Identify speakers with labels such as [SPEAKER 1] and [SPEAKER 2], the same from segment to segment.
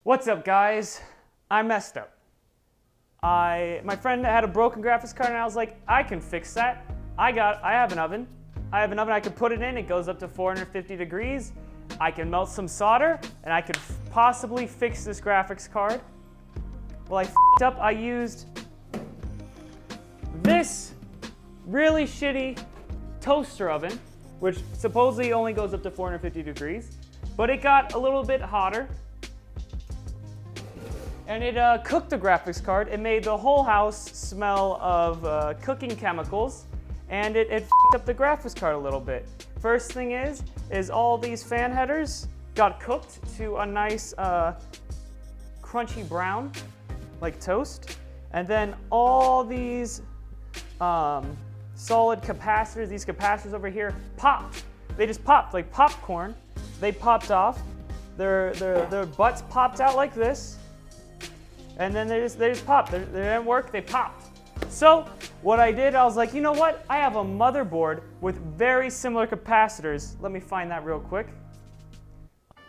[SPEAKER 1] What's up, guys? I messed up. My friend had a broken graphics card and I was like, I can fix that. I have an oven. I have an oven I could put it in. It goes up to 450 degrees. I can melt some solder and I could possibly fix this graphics card. Well, I f***ed up. I used this really shitty toaster oven, which supposedly only goes up to 450 degrees, but it got a little bit hotter. And it cooked the graphics card. It made the whole house smell of cooking chemicals, and it f***ed up the graphics card a little bit. First thing is all these fan headers got cooked to a nice crunchy brown, like toast. And then all these solid capacitors, these capacitors over here, popped. They just popped like popcorn. They popped off. Their butts popped out like this. And then they just popped. They didn't work, they popped. So what I did, I was like, you know what? I have a motherboard with very similar capacitors. Let me find that real quick.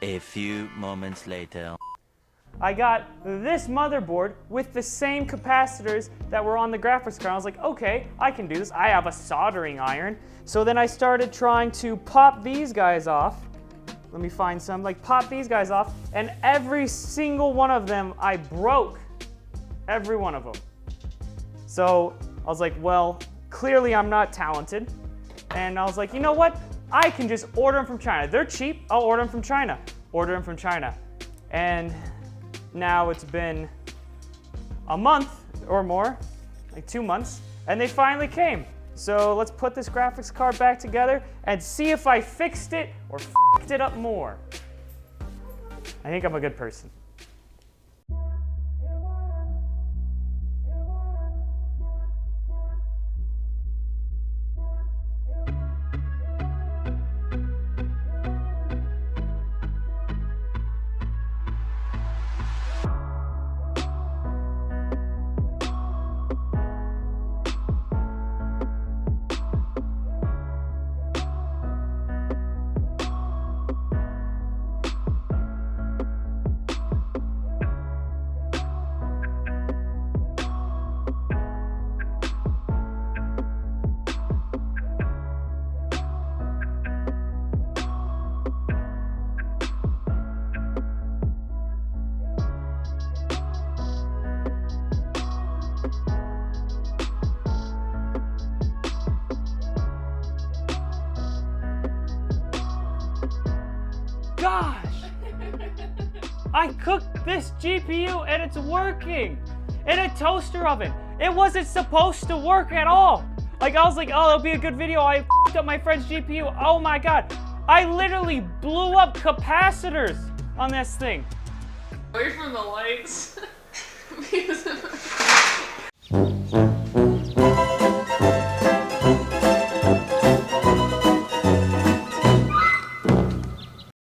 [SPEAKER 2] A few moments later.
[SPEAKER 1] I got this motherboard with the same capacitors that were on the graphics card. I was like, okay, I can do this. I have a soldering iron. So then I started trying to pop these guys off. Let me find some, like pop these guys off, and every single one of them I broke. Every one of them. So I was like, well, clearly I'm not talented. And I was like, you know what? I can just order them from China. They're cheap, I'll order them from China. Order them from China. And now it's been a month or more, like 2 months, and they finally came. So let's put this graphics card back together and see if I fixed it or f***ed it up more. I think I'm a good person. Gosh! I cooked this GPU and it's working in a toaster oven. It wasn't supposed to work at all. Like I was like, oh, it'll be a good video. I f***ed up my friend's GPU. Oh my God. I literally blew up capacitors on this thing.
[SPEAKER 3] Away from the lights.